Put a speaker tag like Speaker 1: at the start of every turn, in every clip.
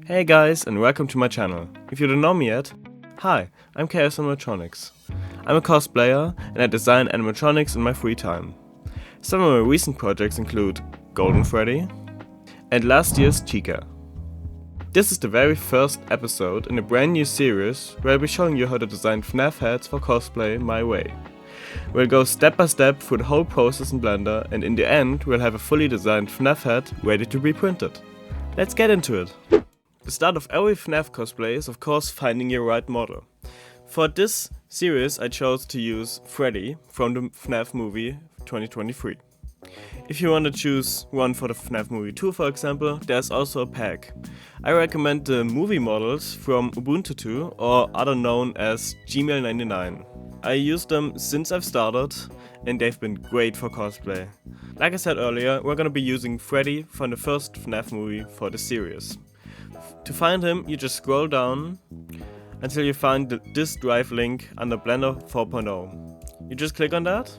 Speaker 1: Hey guys, and welcome to my channel. If you don't know me yet, hi, I'm Animatronics. I'm a cosplayer and I design animatronics in my free time. Some of my recent projects include Golden Freddy and last year's Chica. This is the very first episode in a brand new series where I'll be showing you how to design FNaF heads for cosplay my way. We'll go step by step through the whole process in Blender, and in the end we'll have a fully designed FNaF head ready to be printed. Let's get into it! The start of every FNaF cosplay is of course finding your right model. For this series I chose to use Freddy from the FNaF movie 2023. If you want to choose one for the FNaF movie 2 for example, there's also a pack. I recommend the movie models from Ubuntu 2, or other known as Gmail99. I used them since I've started and they've been great for cosplay. Like I said earlier, we're gonna be using Freddy from the first FNaF movie for the series. To find him, you just scroll down until you find the disk drive link under Blender 4.0. You just click on that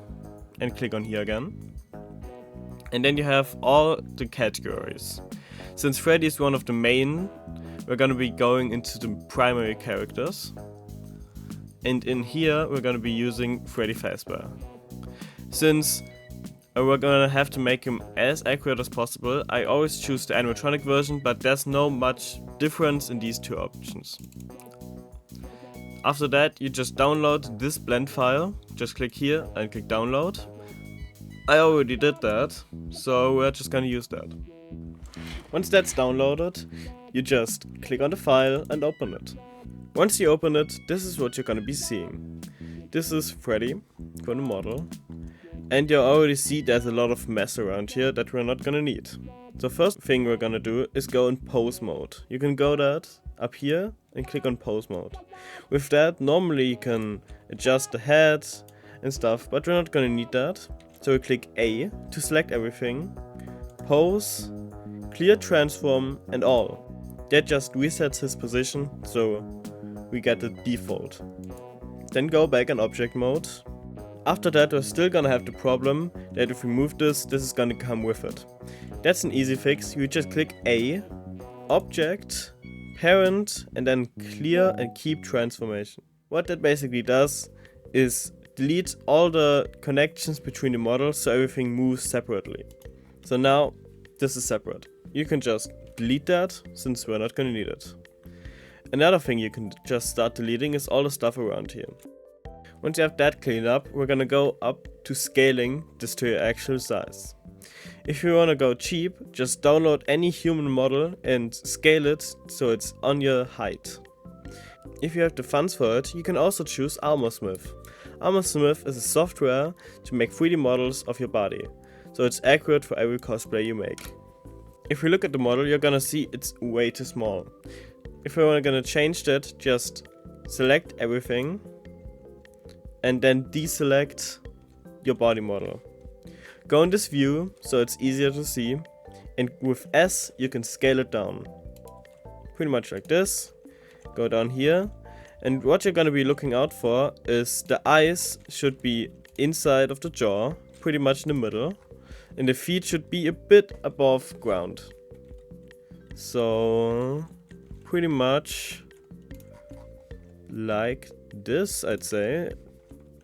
Speaker 1: and click on here again. And then you have all the categories. Since Freddy is one of the main, we're gonna be going into the primary characters. And in here, we're gonna be using Freddy Fazbear. Since we're gonna have to make him as accurate as possible, I always choose the animatronic version, but there's no much difference in these two options. After that, you just download this blend file. Just click here and click download. I already did that, so we're just gonna use that. Once that's downloaded, you just click on the file and open it. Once you open it, this is what you're gonna be seeing. This is Freddy for the model. And you already see there's a lot of mess around here that we're not gonna need. So first thing we're gonna do is go in pose mode. You can go that up here and click on pose mode. With that, normally you can adjust the head and stuff, but we're not gonna need that. So we click A to select everything, pose, clear transform and all. That just resets his position, so we get the default. Then go back in object mode. After that, we're still gonna have the problem that if we move this is gonna come with it. That's an easy fix. You just click A, Object, Parent, and then Clear and Keep Transformation. What that basically does is delete all the connections between the models so everything moves separately. So now, this is separate. You can just delete that since we're not gonna need it. Another thing you can just start deleting is all the stuff around here. Once you have that cleaned up, we're gonna go up to scaling this to your actual size. If you wanna go cheap, just download any human model and scale it so it's on your height. If you have the funds for it, you can also choose Armorsmith. Armorsmith is a software to make 3D models of your body, so it's accurate for every cosplay you make. If we look at the model, you're gonna see it's way too small. If we're gonna change that, just select everything and then deselect your body model. Go in this view so it's easier to see, and with S you can scale it down. Pretty much like this. Go down here, and what you're gonna be looking out for is the eyes should be inside of the jaw, pretty much in the middle, and the feet should be a bit above ground. So pretty much like this, I'd say.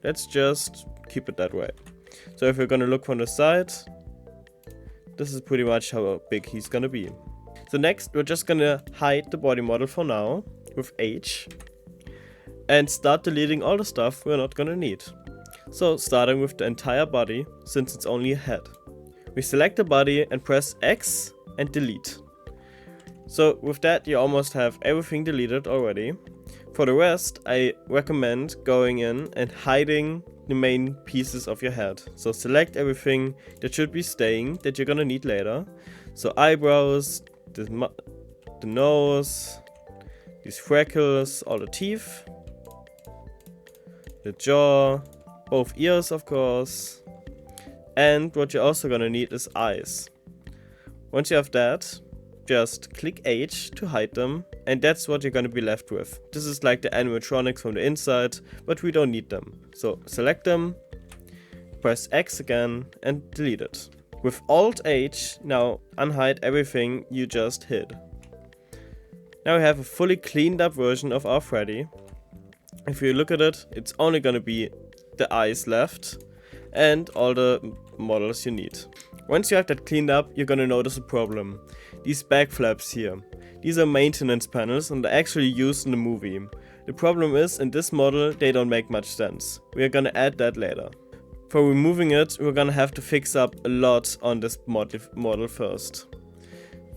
Speaker 1: Let's just keep it that way. So if we're gonna look from the side, this is pretty much how big he's gonna be. So next, we're just gonna hide the body model for now with H and start deleting all the stuff we're not gonna need. So starting with the entire body, since it's only a head. We select the body and press X and delete. So with that, you almost have everything deleted already. For the rest, I recommend going in and hiding the main pieces of your head. So select everything that should be staying, that you're gonna need later. So eyebrows, the nose, these freckles, all the teeth, the jaw, both ears of course. And what you're also gonna need is eyes. Once you have that, just click H to hide them, and that's what you're gonna be left with. This is like the animatronics from the inside, but we don't need them. So select them, press X again, and delete it. With Alt H, now unhide everything you just hid. Now we have a fully cleaned up version of our Freddy. If you look at it, it's only gonna be the eyes left and all the models you need. Once you have that cleaned up, you're gonna notice a problem. These back flaps here. These are maintenance panels and they're actually used in the movie. The problem is, in this model, they don't make much sense. We are gonna add that later. For removing it, we're gonna have to fix up a lot on this model first.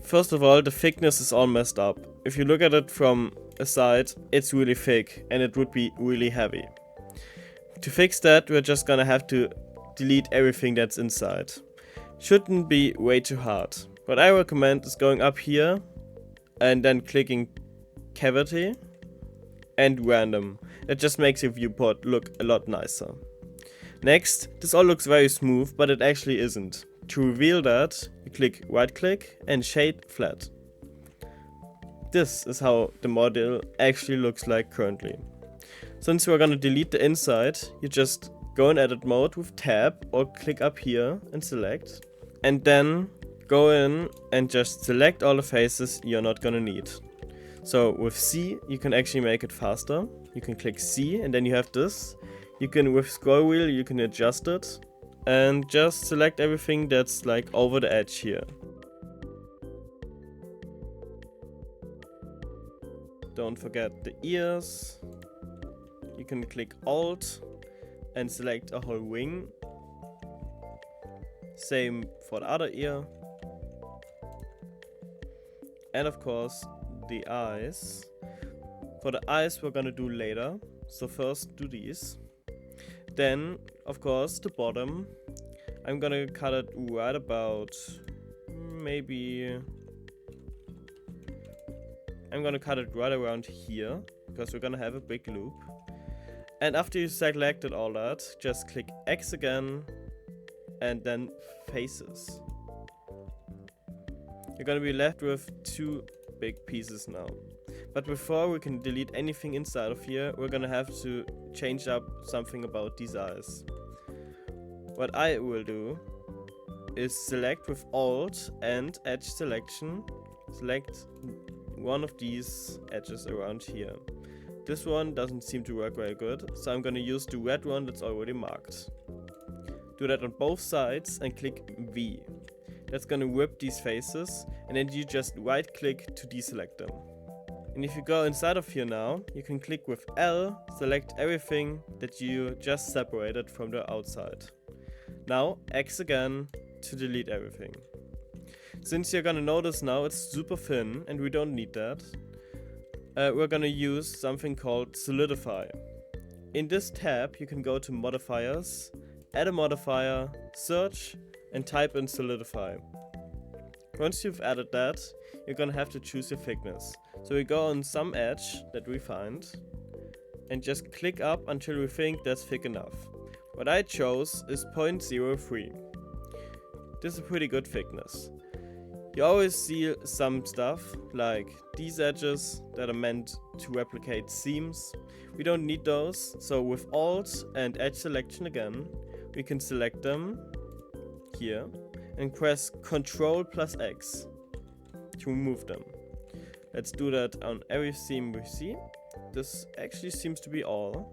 Speaker 1: First of all, the thickness is all messed up. If you look at it from a side, it's really thick and it would be really heavy. To fix that, we're just gonna have to delete everything that's inside. Shouldn't be way too hard. What I recommend is going up here and then clicking cavity and random. That just makes your viewport look a lot nicer. Next, this all looks very smooth, but it actually isn't. To reveal that, you click right click and shade flat. This is how the model actually looks like currently. Since we're gonna delete the inside, you just go in edit mode with tab or click up here and select. And then go in and just select all the faces you're not gonna need. So with C, you can actually make it faster. You can click C and then you have this. You can, with scroll wheel, you can adjust it. And just select everything that's like over the edge here. Don't forget the ears. You can click Alt and select a whole wing. Same for the other ear. And of course the eyes. For the eyes we're gonna do later. So first do these. Then, of course, the bottom. I'm gonna cut it right about, maybe... I'm gonna cut it right around here, because we're gonna have a big loop. And after you selected all that, just click X again, and then faces. You're gonna be left with two big pieces now. But before we can delete anything inside of here, we're gonna have to change up something about these eyes. What I will do is select with Alt and Edge Selection. Select one of these edges around here. This one doesn't seem to work very good, so I'm gonna use the red one that's already marked. Do that on both sides and click V. That's gonna whip these faces, and then you just right click to deselect them. And if you go inside of here now, you can click with L, select everything that you just separated from the outside. Now X again to delete everything. Since you're gonna notice now it's super thin and we don't need that, we're gonna use something called Solidify. In this tab you can go to modifiers, add a modifier, search and type in Solidify. Once you've added that, you're gonna have to choose your thickness. So we go on some edge that we find and just click up until we think that's thick enough. What I chose is 0.03. This is a pretty good thickness. You always see some stuff like these edges that are meant to replicate seams. We don't need those, so with Alt and Edge Selection again, we can select them here and press Ctrl plus X to remove them. Let's do that on every seam we see. This actually seems to be all.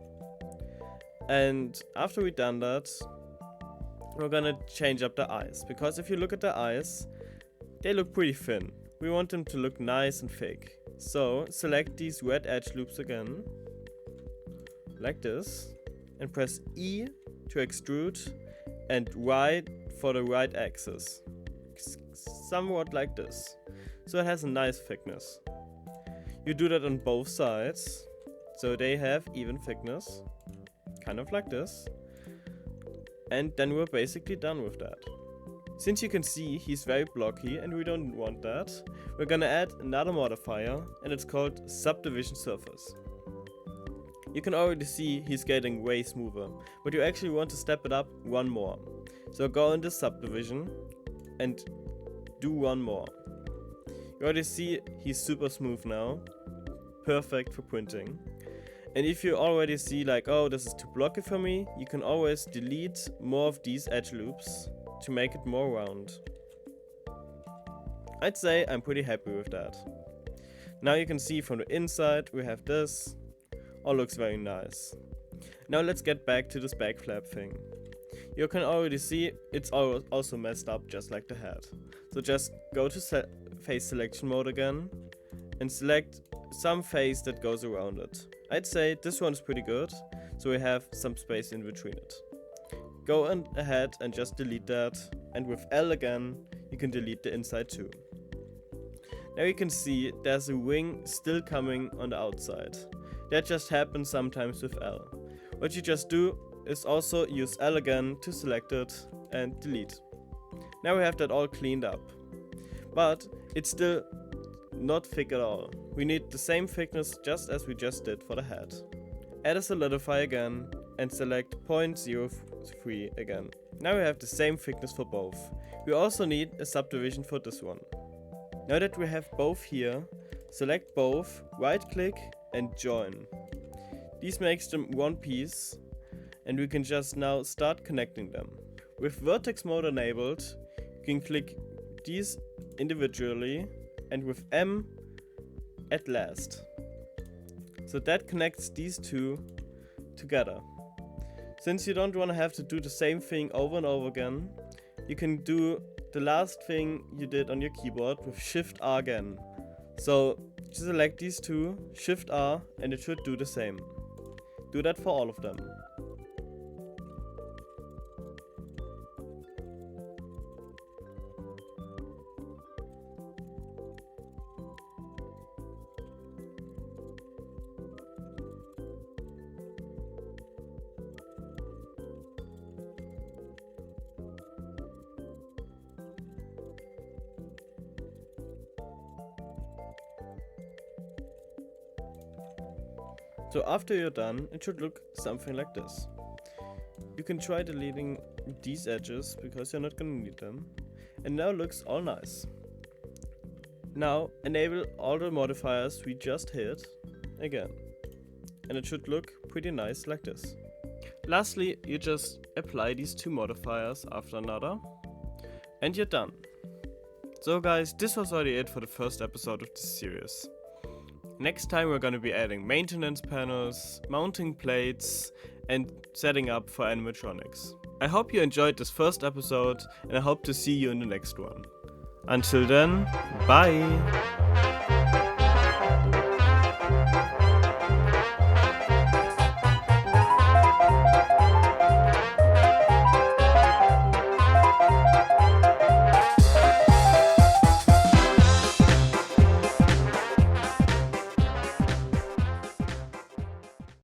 Speaker 1: And after we've done that, we're gonna change up the eyes. Because if you look at the eyes, they look pretty thin. We want them to look nice and thick. So select these red edge loops again, like this, and press E to extrude and Y for the right axis. Somewhat like this. So it has a nice thickness. You do that on both sides, so they have even thickness, kind of like this. And then we're basically done with that. Since you can see he's very blocky and we don't want that, we're gonna add another modifier and it's called Subdivision Surface. You can already see he's getting way smoother, but you actually want to step it up one more. So go into Subdivision and do one more. You already see he's super smooth now, perfect for printing. And if you already see like, oh, this is too blocky for me, you can always delete more of these edge loops to make it more round. I'd say I'm pretty happy with that. Now you can see from the inside we have this. All looks very nice. Now let's get back to this back flap thing. You can already see it's also messed up just like the head. So just go to face selection mode again and select some face that goes around it. I'd say this one's pretty good, so we have some space in between it. Go ahead and just delete that, and with L again you can delete the inside too. Now you can see there's a wing still coming on the outside. That just happens sometimes with L. What you just do is also use L again to select it and delete. Now we have that all cleaned up. But it's still not thick at all. We need the same thickness just as we just did for the head. Add a solidify again and select 0.03 again. Now we have the same thickness for both. We also need a subdivision for this one. Now that we have both here, select both, right click and join. This makes them one piece and we can just now start connecting them. With vertex mode enabled, you can click these individually and with M at last. So that connects these two together. Since you don't want to have to do the same thing over and over again, you can do the last thing you did on your keyboard with Shift R again. So just select these two, Shift R, and it should do the same. Do that for all of them. So after you're done, it should look something like this. You can try deleting these edges because you're not gonna need them. And now it looks all nice. Now enable all the modifiers we just hit again. And it should look pretty nice like this. Lastly, you just apply these two modifiers after another. And you're done. So guys, this was already it for the first episode of this series. Next time we're gonna be adding maintenance panels, mounting plates, and setting up for animatronics. I hope you enjoyed this first episode and I hope to see you in the next one. Until then, bye!